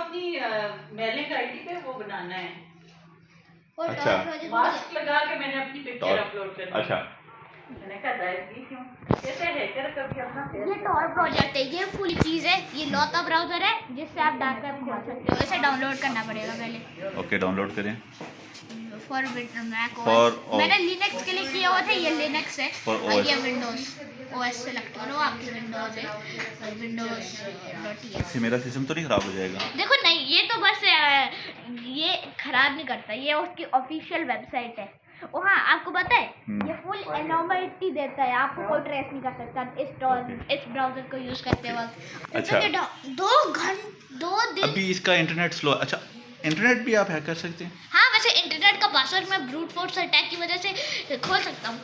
अपनी mailing ID पे वो बनाना है। और अच्छा। मास्क लगा के मैंने अपनी पिक्चर अपलोड कर दी। अच्छा मैंने कहा जाएगी क्यों, कैसे हैकर कभी अपना ये टॉर प्रोजेक्ट है, ये फुल चीज है। ये लॉता ब्राउजर है जिससे आप डार्क वेब खोल सकते हो। इसे डाउनलोड करना पड़ेगा पहले। ओके, डाउनलोड करें। फॉर मैक For मैंने लिनक्स के लिए किया हुआ था। ये लिनक्स है For और OS। ये विंडोज ओएस सेलेक्ट करो। आपकी विंडोज है विंडोज इससे मेरा सिस्टम तो नहीं खराब हो जाएगा? देखो नहीं, ये तो बस ये खराब नहीं करता। ये उसकी ऑफिशियल वेबसाइट है। ओ हाँ, आपको पता है ये फुल एनोमलिटी देता है। आपको कोई ट्रेस नहीं कर सकता इस ब्राउजर को यूज करते वक्त। अच्छा। 2 दिन। अभी इसका इंटरनेट स्लो। अच्छा, इंटरनेट भी आप हैक कर सकते हैं? हाँ, वैसे इंटरनेट का पासवर्ड मैं ब्रूट फोर्स अटैक की वजह से खोल सकता हूँ।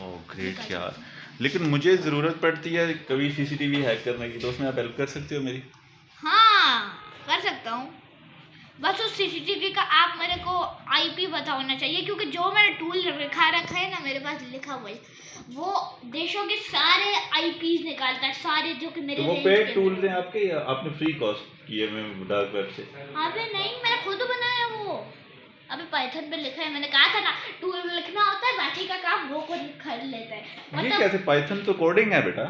ओह ग्रेट यार। लेकिन मुझे ज़रूरत पड़ती है कभी सीसीटीवी हैक करने की, तो उसमें आप हेल्प कर सकते हो मेरी? हाँ, कर सकता हूँ। बस उस सीसीटीवी का आप मेरे को आईपी पता होना चाहिए, क्योंकि जो मैंने टूल रखा है ना, मेरे पास लिखा हुआ है, वो देशों के सारे आईपीज निकालता है, सारे जो कि मेरे तो वो पेड टूल्स हैं आपके या आपने फ्री कॉस्ट किए में डार्क वेब से? अबे नहीं, मैंने खुद बनाया वो। अबे पाइथन पे लिखा है। मैंने कहा था ना, टूल में लिखना होता है, बाकी का काम वो खुद कर लेता है। ये कैसे? पाइथन तो कोडिंग है बेटा।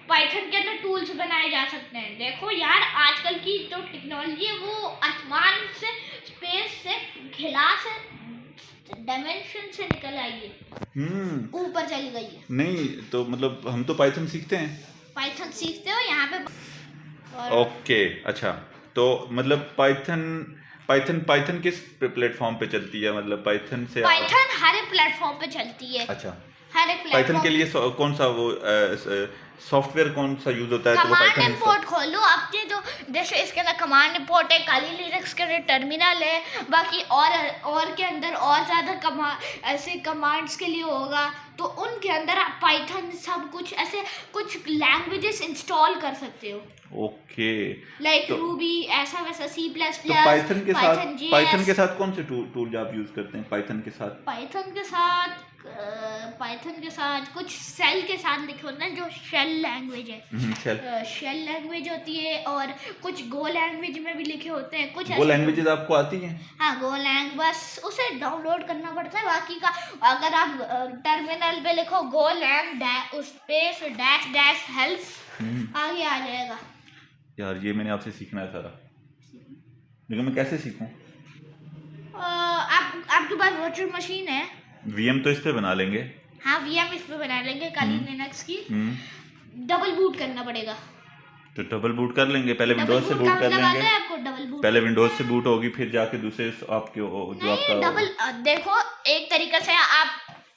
पाइथन के अंदर टूल्स बनाए जा सकते हैं। देखो यार, आजकल की जो टेक्नोलॉजी है वो आसमान से, स्पेस से, खिला से, डायमेंशन से निकल आई है, ऊपर चली गई है। नहीं तो मतलब हम तो पाइथन सीखते हैं। पाइथन सीखते हो यहाँ पे ओके अच्छा, तो मतलब पाइथन किस प्लेटफॉर्म पे चलती है? मतलब पाइथन से पाइथन हर एक प्लेटफॉर्म पे चलती है। अच्छा, हर एक पाइथन के लिए कौन सा वो सॉफ्टवेयर कौन सा यूज होता है? तो वो कमांड पाइथन इंपोर्ट खोलो अपने, जो जैसे इसके अंदर कमांड इंपोर्ट है, काली लिनक्स के अंदर टर्मिनल है, बाकी और के अंदर और ज़्यादा ऐसे कमांड्स के लिए होगा, तो उनके अंदर आप पाइथन सब कुछ ऐसे कुछ लैंग्वेजेस इंस्टॉल कर सकते हो। ओके, लाइक तो रूबी, ऐसा वैसा, C++, तो पाइथन के साथ कौन से टूल आप यूज करते हैं? पाइथन के साथ कुछ सेल के साथ लिखे होते हैं, जो शेल लैंग्वेज है। शेल लैंग्वेज होती है, और कुछ गो लैंग्वेज में भी लिखे होते हैं। कुछ वो लैंग्वेजेस आपको आती हैं? हाँ, गो लैंग, बस उसे डाउनलोड करना पड़ता है। बाकी का अगर आप टर्मिनल पे लिखो गो लैंग स्पेस डैश हेल्प, आगे आ जाएगा। यार ये मैंने आपसे सीखना है सारा, लेकिन मैं कैसे सीखूं? आपके पास वर्चुअल मशीन है? वीएम तो इस पे बना लेंगे। हाँ, वीएम इस पे बना लेंगे, काली लिनक्स की। डबल बूट करना पड़ेगा। तो डबल बूट कर लेंगे, पहले विंडोज से बूट कर लेंगे। आपको डबल बूट पहले विंडोज से बूट होगी, फिर जाके दूसरे आपके जो आपका डबल। देखो, एक तरीके से आप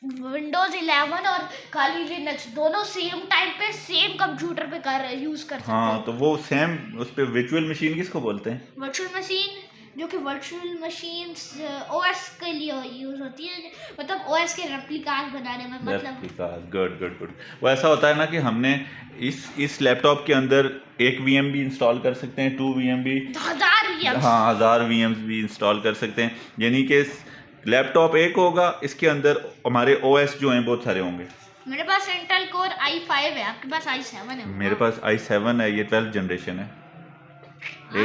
विंडोज 11 और काली लिनक्स दोनों सेम टाइम पे सेम कंप्यूटर पे यूज कर सकते हैं। हाँ, तो वो सेम उस पे वर्चुअल मशीन किसको बोलते हैं? वर्चुअल मशीन, जो कि वर्चुअल मशीन्स ओएस के लिए यूज होती है, मतलब ओएस के रेप्लिकास बनाने में। मतलब गुड। वो ऐसा होता है ना कि हमने इस लैपटॉप के अंदर एक वीएम भी इंस्टॉल कर सकते हैं, 2 वीएम भी, 1000 वीएम। हाँ 1000 वीएम्स भी इंस्टॉल कर सकते हैं। यानी कि लैपटॉप एक होगा, इसके अंदर हमारे ओएस जो हैं बहुत सारे होंगे। मेरे पास इंटेल कोर i5 है, आपके पास i7 है? मेरे पास i7 है, ये 12th जनरेशन है।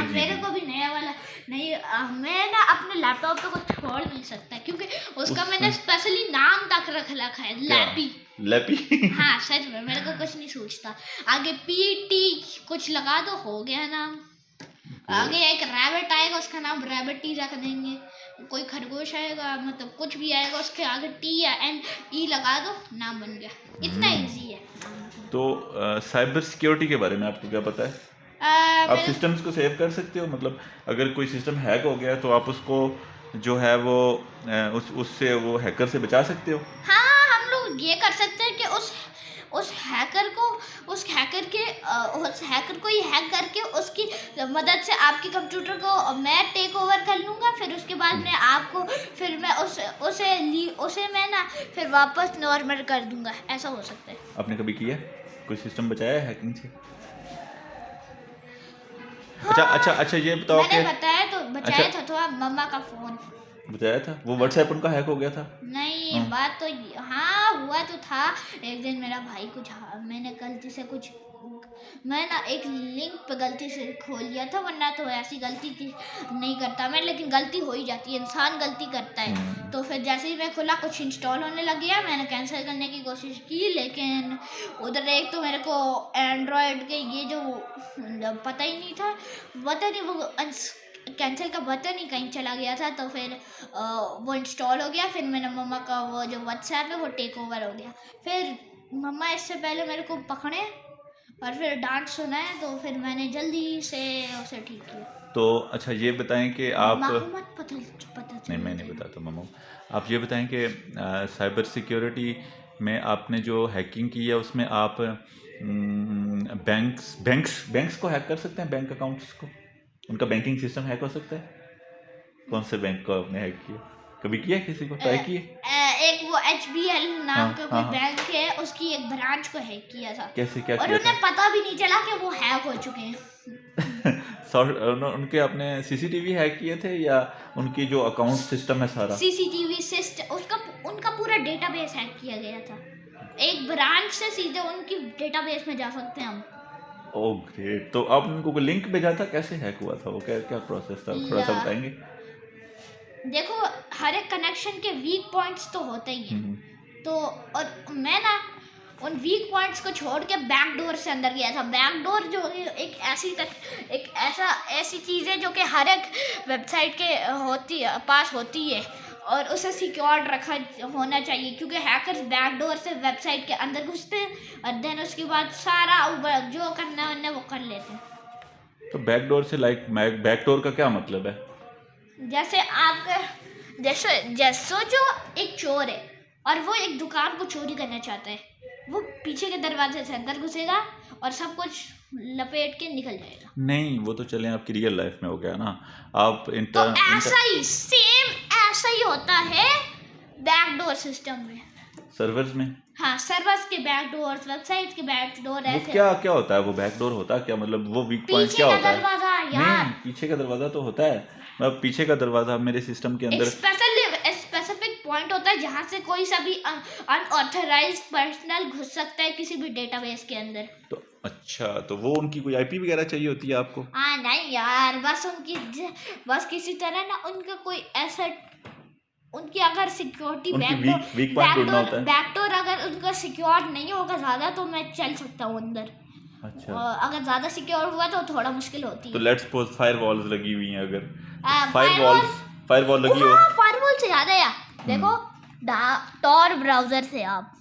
मेरे को भी नया वाला नहीं। मैं ना अपने लैपटॉप पे कुछ छोड़ नहीं सकता, क्योंकि उसका मैंने स्पेशली नाम तक रख रखा है, लैपी। हाँ सच में, मेरे को कुछ नहीं सोचता। आगे पीटी कुछ लगा दो, हो गया नाम। आगे एक रैबिट आएगा, उसका नाम रैबिट ही रख देंगे। कोई खरगोश आएगा, मतलब कुछ भी आएगा, उसके आगे टी या एन ई लगा दो, नाम बन गया। इतना इजी है। तो साइबर सिक्योरिटी के बारे में आपको क्या पता है? आप सिस्टम्स को सेव कर सकते हो? मतलब अगर कोई सिस्टम हैक हो गया तो आप उसको जो है वो उससे वो हैकर से बचा सकते हो? हाँ, हम लोग ये कर सकते हैं कि उस हैकर को ही हैक करके उसकी मदद से आपके कंप्यूटर को मैं टेक ओवर कर लूँगा। फिर उसके बाद में आपको, फिर मैं उसे मैं ना फिर वापस नॉर्मल कर दूंगा। ऐसा हो सकता है। आपने कभी किया कोई सिस्टम बचाया है हैकिंग से? हाँ, अच्छा ये बताओ कि मैंने बचाया था तो मम्मा का फोन बताया था, वो व्हाट्सएप उनका हैक हो गया था? नहीं, बात तो हाँ हुआ तो था। एक दिन मेरा भाई मैंने गलती से कुछ मैं ना एक लिंक पे गलती से खोल लिया था, वरना तो ऐसी गलती की नहीं करता मैं, लेकिन गलती हो ही जाती है, इंसान गलती करता है। तो फिर जैसे ही मैं खोला कुछ इंस्टॉल होने लग गया, मैंने कैंसिल करने की कोशिश की, लेकिन उधर एक तो मेरे को एंड्रॉयड के ये जो पता ही नहीं था, पता नहीं वो कैंसिल का बटन ही कहीं चला गया था, तो फिर वो इंस्टॉल हो गया। फिर मैंने मम्मा का वो जो व्हाट्सएप है वो टेक ओवर हो गया। फिर मम्मा इससे पहले मेरे को पकड़े और फिर डांट सुनाए, तो फिर मैंने जल्दी से उसे ठीक किया। तो अच्छा ये बताएं कि आप मत पता नहीं, मैं नहीं बताता मामू। आप ये बताएं कि साइबर सिक्योरिटी में आपने जो हैकिंग की है उसमें आप बैंक्स को हैक कर सकते हैं, बैंक अकाउंट्स को, उनका बैंकिंग सिस्टम हैक हो सकता है? कौन से बैंक को आपने हैक किया? कभी किया किसी को ट्राई किए? एक वो HBL नाम का कोई हाँ। बैंक है, उसकी एक ब्रांच को हैक किया था। कैसे, क्या और किया उन्हें पता भी नहीं चला कि वो हैक हो चुके हैं। उनके अपने सीसीटीवी हैक किए थे या उनकी जो अकाउंट सिस्टम है सारा? सीसीटीवी सिस्टम, उनका पूरा डेटाबेस हैक किया गया था। एक ब्रांच से सीधे उनकी डेटाबेस में जा सकते हैं हम। Oh great. तो आप उनको लिंक भेजा था, कैसे हैक हुआ था वो, क्या प्रोसेस था, थोड़ा सा बताएंगे? देखो, हर एक कनेक्शन के वीक पॉइंट्स तो होते ही हैं, तो और मैं ना उन वीक पॉइंट्स को छोड़ के बैकडोर से अंदर गया था। बैकडोर जो एक ऐसी चीज़ है जो कि हर एक वेबसाइट के पास होती है, और उसे सिक्योर्ड रखा होना चाहिए, क्योंकि हैकर्स बैकडोर से वेबसाइट के अंदर घुसते हैं और देन उसके बाद सारा जो करना है वो कर लेते हैं। तो बैकडोर से बैकडोर का क्या मतलब है? जैसे जो एक चोर है और वो एक दुकान को चोरी करना चाहता है, वो पीछे के दरवाजे से अंदर घुसेगा और सब कुछ लपेट के निकल जाएगा। नहीं, वो तो चलें आपकी रियल लाइफ में हो गया ना। आप तो ऐसा ही होता है बैकडोर सिस्टम में, सर्वर्स में। हाँ, सर्वर्स के बैकडोर, वेबसाइट के बैकडोर ऐसे। क्या होता है वो बैकडोर होता है क्या? मतलब वो वीक पॉइंट क्या होता है? दरवाजा यार। नहीं, पीछे का दरवाजा तो होता है, मतलब पीछे का दरवाजा मेरे सिस्टम के अंदर स्पेसिफिक पॉइंट होता है जहाँ से कोई सा भी अनऑथराइज्ड पर्सनल घुस सकता है किसी भी डेटाबेस के अंदर। तो अच्छा, तो वो उनकी कोई आईपी वगैरह चाहिए होती है आपको? हाँ नहीं यार, बस किसी तरह ना उनका कोई ऐसा, उनकी अगर सिक्योरिटी बैकडोर अगर उनका सिक्योर नहीं होगा ज़्यादा, तो मैं चल सकता हूँ अंदर। अच्छा। अगर ज़्यादा सिक्योर हुआ तो थोड़ा मुश्किल होती है। तो लेट्स सपोज फायरवॉल्स लगी हुई हैं, अगर फायरवॉल लगी हो। फायरवॉल से याद है यार, देखो टॉर ब्राउजर से आप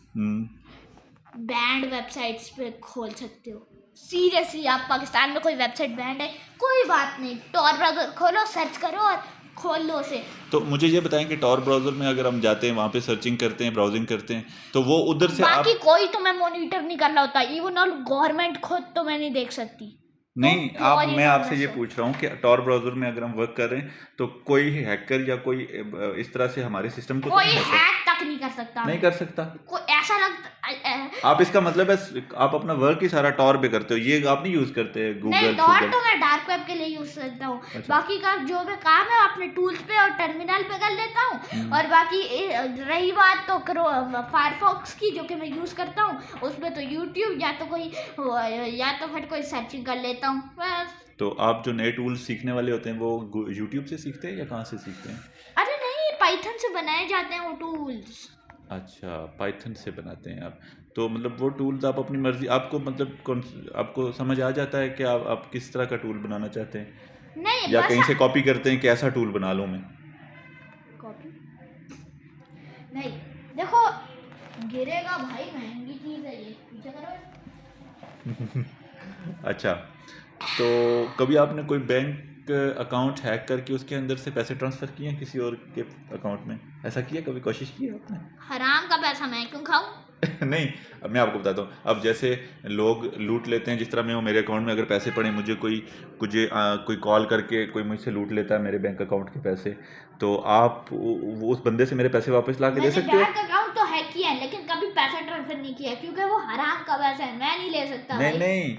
बैंड वेबसाइट्स पे खोल सकते हो। सीरियसली, आप पाकिस्तान में कोई वेबसाइट बैंड है, कोई बात नहीं, टॉर ब्राउजर खोलो, सर्च करो और खोल लो उसे। तो मुझे ये बताएं कि टॉर ब्राउजर में अगर हम जाते हैं, वहाँ पे सर्चिंग करते हैं, ब्राउजिंग करते हैं, तो वो उधर से बाकी कोई तुम्हें मॉनिटर नहीं करना होता, इवन और गवर्नमेंट खुद तुम्हें नहीं देख सकती। नहीं, मैं आपसे ये पूछ रहा हूँ कि टॉर ब्राउजर में अगर हम वर्क कर रहे हैं तो कोई हैकर या कोई इस तरह से हमारे सिस्टम को कोई हैक तक नहीं कर सकता। नहीं कर सकता। कोई ऐसा लगता आप इसका मतलब है आप अपना वर्क ही सारा टॉर पे करते हो, ये आप नहीं यूज करते गूगल? नहीं, टॉर तो मैं डार्क वेब के लिए यूज करता हूँ। अच्छा। बाकी का जो भी काम है अपने टूल्स पे और टर्मिनल पे कर लेता हूँ। और बाकी रही बात तो फायरफॉक्स की, जो कि मैं यूज करता हूँ, उसमें तो यूट्यूब या तो फिर कोई सर्चिंग कर लेता हूँ बस। तो आप जो नए टूल्स सीखने वाले होते हैं वो यूट्यूब से सीखते हैं या कहाँ से सीखते हैं? अरे नहीं, पाइथन से बनाए जाते हैं वो टूल्स। अच्छा, पाइथन से बनाते हैं आप। तो मतलब वो टूल्स आप अपनी मर्जी, आपको मतलब आपको समझ आ जाता है कि आप किस तरह का टूल बनाना चाहते हैं? नहीं, या कहीं से कॉपी करते हैं कि ऐसा टूल बना लूँ मैं? कॉपी नहीं, देखो गिरेगा भाई, महंगी चीज़ है ये, पीछे करो। अच्छा, तो कभी आपने कोई बैंक अकाउंट हैक करके उसके अंदर से पैसे ट्रांसफ़र किए हैं किसी और के अकाउंट में? ऐसा किया, कभी कोशिश की है आपने? हराम का पैसा मैं क्यों खाऊं? नहीं, अब मैं आपको बताता हूँ। अब जैसे लोग लूट लेते हैं, जिस तरह में वो मेरे अकाउंट में अगर पैसे पड़े, मुझे कोई कॉल करके कोई मुझसे लूट लेता है मेरे बैंक अकाउंट के पैसे, तो आप वो उस बंदे से मेरे पैसे वापस ला के दे सकते हो? बैंक अकाउंट तो हैक किया है, लेकिन कभी पैसा ट्रांसफर नहीं किया, क्योंकि वो हराम का पैसा है, मैं नहीं ले सकता। नहीं,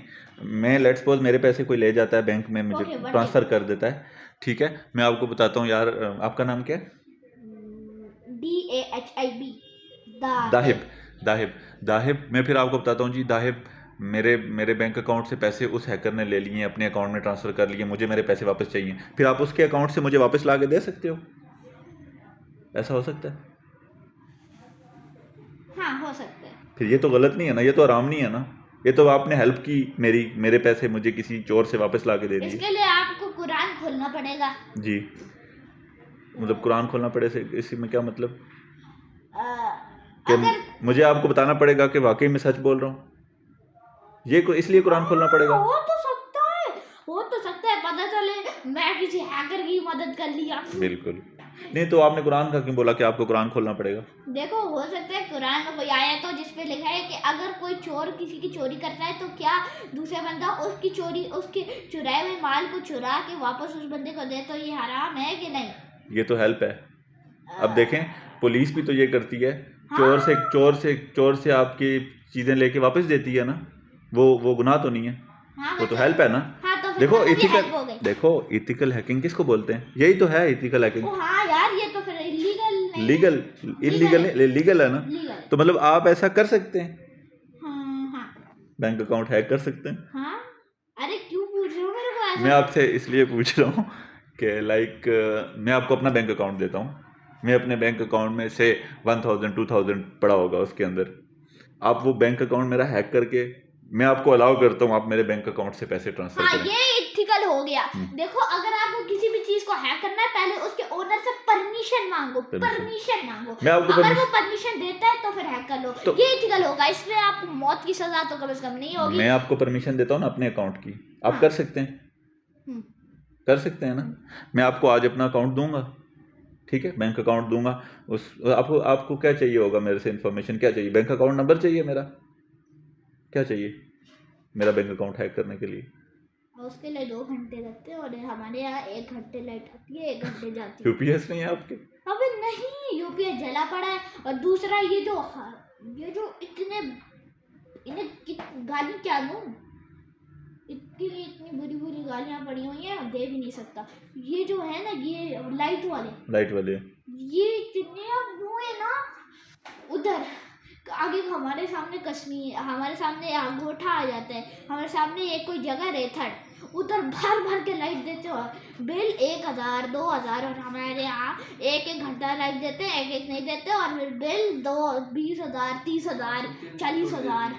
मैं लेट्स सपोज मेरे पैसे कोई ले जाता है बैंक में, मुझे ट्रांसफ़र कर देता है, ठीक है? मैं आपको बताता हूँ यार, आपका नाम क्या है? DAHIB। दाहिब। मैं फिर आपको बताता हूँ जी, दाहिब, मेरे बैंक अकाउंट से पैसे उस हैकर ने ले लिए, अपने अकाउंट में ट्रांसफ़र कर लिए, मुझे मेरे पैसे वापस चाहिए, फिर आप उसके अकाउंट से मुझे वापस ला के दे सकते हो? ऐसा हो सकता है? हाँ हो सकता है। फिर ये तो गलत नहीं है ना, ये तो आराम नहीं है ना, ये तो आपने हेल्प की, मेरे पैसे मुझे किसी चोर से वापस ला के दे दिए। इसके लिए आपको कुरान खोलना पड़ेगा। जी, मतलब कुरान खोलना पड़े से इसी में क्या मतलब? अगर मुझे आपको बताना पड़ेगा कि वाकई में सच बोल रहा हूँ, इसलिए कुरान खोलना पड़ेगा? हो तो सकता है पता चले मैं किसी हैकर की मदद कर लिया। बिल्कुल नहीं, तो आपने कुरान का क्यों बोला कि आपको कुरान खोलना पड़ेगा? देखो हो सकता है कुरान में कोई आया तो जिसपे लिखा है कि अगर कोई चोर किसी की चोरी करता है तो क्या दूसरा बंदा उसके चुराए हुए माल को चुरा के वापस उस बंदे को दे, तो ये हराम है कि नहीं? ये तो हेल्प है। अब देखें, पुलिस भी तो ये करती है, हाँ। चोर से आपकी चीजें लेके वापस देती है ना, वो गुनाह तो नहीं है? हाँ, वो तो हेल्प है ना? हाँ, तो देखो मतलब ये help हो गई। देखो इथिकल हैकिंग किसको बोलते हैं? यही तो है इथिकल हैकिंग। हाँ यार, ये तो फिर लीगल है ना? लीगल। तो मतलब आप ऐसा कर सकते हैं, हाँ। बैंक अकाउंट हैक कर सकते हैं। हाँ, अरे क्यों पूछ रहे हो मेरे को ऐसा? मैं आपसे इसलिए पूछ रहा हूँ कि मैं आपको अपना बैंक अकाउंट देता हूँ, मैं अपने बैंक अकाउंट में से 1000 2000 पड़ा होगा उसके अंदर, आप वो बैंक अकाउंट मेरा हैक करके मैं आपको अलाउ करता हूँ आप मेरे बैंक अकाउंट से पैसे ट्रांसफर हाँ, करें। ये इथिकल हो गया। देखो अगर आपको किसी भी चीज को हैक करना है पहले उसके ओनर से परमिशन मांगो। मैं आपको अगर वो परमिशन देता है तो फिर हैक कर लो, तो ये इथिकल होगा। इसमें आपको मौत की सजा तो कम से कम नहीं होगी। मैं आपको परमिशन देता हूँ ना अपने अकाउंट की, आप कर सकते हैं, कर सकते हैं ना? मैं आपको आज अपना अकाउंट दूंगा, ठीक है, बैंक अकाउंट दूंगा, आपको क्या चाहिए होगा मेरे से? इन्फॉर्मेशन क्या चाहिए? बैंक अकाउंट नंबर चाहिए मेरा? क्या चाहिए मेरा बैंक अकाउंट हैक करने के लिए? उसके लिए 2 घंटे लगते हैं और हमारे यहाँ 1 घंटे लाइट आती है, 1 घंटे जाती है। यूपीएस नहीं है आपके? अबे नहीं, यूपीएस जला पड़ा है। और दूसरा ये जो इन्हें गाली क्या दूं, इतनी बुरी बुरी गालियां पड़ी हुई हैं, दे भी नहीं सकता। ये जो है ना, ये लाइट वाले ये इतने वो है ना, उधर आगे हमारे सामने कश्मीर, हमारे सामने अंगूठा आ जाता है, हमारे सामने एक कोई जगह रेथड़, उधर भर के लाइट देते हो, बिल 1000 2000, और हमारे यहाँ 1 घंटा लाइट देते हैं, एक नहीं देते, और बिल 20,000 30,000 40,000।